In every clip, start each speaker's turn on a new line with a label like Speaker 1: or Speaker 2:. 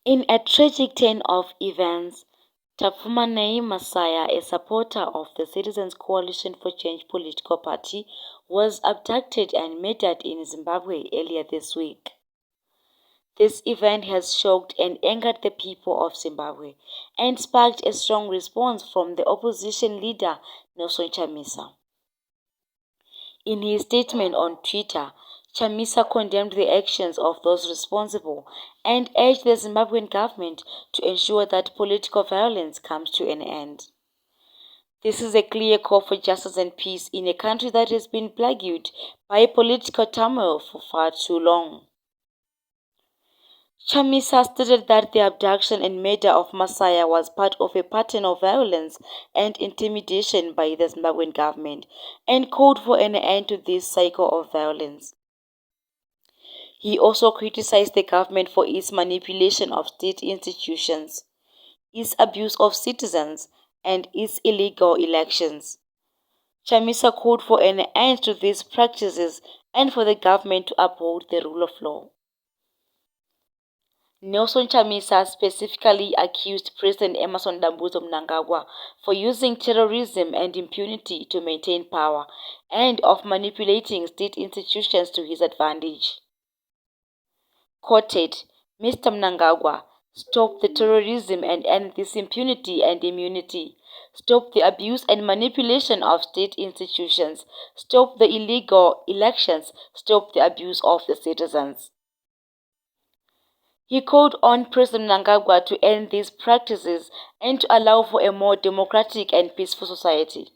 Speaker 1: In a tragic turn of events, Tafumane Masaya, a supporter of the Citizens Coalition for Change political party, was abducted and murdered in Zimbabwe earlier this week. This event has shocked and angered the people of Zimbabwe and sparked a strong response from the opposition leader Nelson Chamisa. In his statement on Twitter, Chamisa condemned the actions of those responsible and urged the Zimbabwean government to ensure that political violence comes to an end. This is a clear call for justice and peace in a country that has been plagued by political turmoil for far too long. Chamisa stated that the abduction and murder of Masaya was part of a pattern of violence and intimidation by the Zimbabwean government and called for an end to this cycle of violence. He also criticized the government for its manipulation of state institutions, its abuse of citizens, and its illegal elections. Chamisa called for an end to these practices and for the government to uphold the rule of law. Nelson Chamisa specifically accused President Mnangagwa for using terrorism and impunity to maintain power and of manipulating state institutions to his advantage. Quoted, Mr. Mnangagwa, stop the terrorism and end this impunity and immunity. Stop the abuse and manipulation of state institutions. Stop the illegal elections. Stop the abuse of the citizens. He called on President Mnangagwa to end these practices and to allow for a more democratic and peaceful society.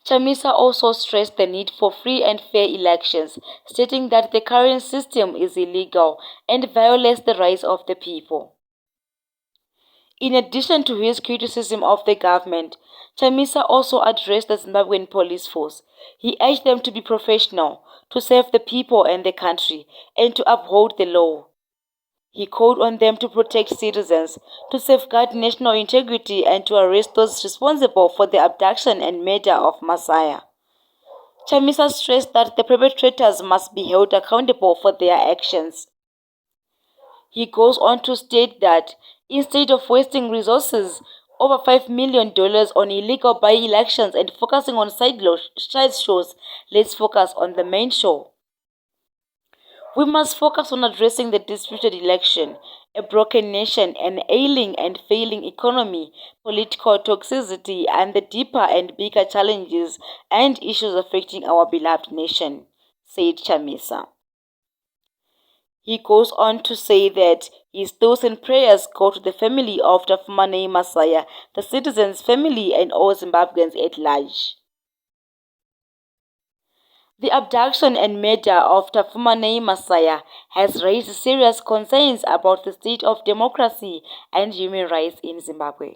Speaker 1: Chamisa also stressed the need for free and fair elections, stating that the current system is illegal and violates the rights of the people. In addition to his criticism of the government, Chamisa also addressed the Zimbabwean police force. He urged them to be professional, to serve the people and the country, and to uphold the law. He called on them to protect citizens, to safeguard national integrity, and to arrest those responsible for the abduction and murder of Masaya. Chamisa stressed that the perpetrators must be held accountable for their actions. He goes on to state that instead of wasting resources, over $5 million on illegal by-elections and focusing on side shows, let's focus on the main show. We must focus on addressing the disputed election, a broken nation, an ailing and failing economy, political toxicity, and the deeper and bigger challenges and issues affecting our beloved nation, said Chamisa. He goes on to say that his thoughts and prayers go to the family of Tafumane Masaya, the citizens' family, and all Zimbabweans at large. The abduction and murder of Tafumane Masaya has raised serious concerns about the state of democracy and human rights in Zimbabwe.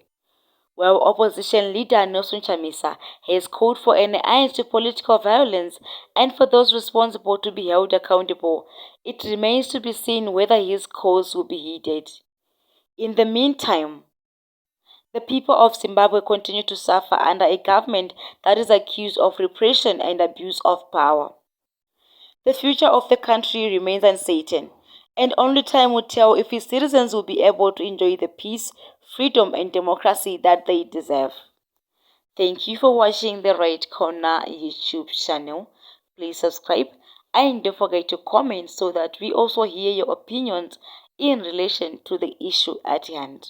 Speaker 1: While opposition leader Nelson Chamisa has called for an end to political violence and for those responsible to be held accountable, it remains to be seen whether his calls will be heeded. In the meantime, the people of Zimbabwe continue to suffer under a government that is accused of repression and abuse of power. The future of the country remains uncertain, and only time will tell if its citizens will be able to enjoy the peace, freedom, and democracy that they deserve. Thank you for watching the Right Corner YouTube channel. Please subscribe and don't forget to comment so that we also hear your opinions in relation to the issue at hand.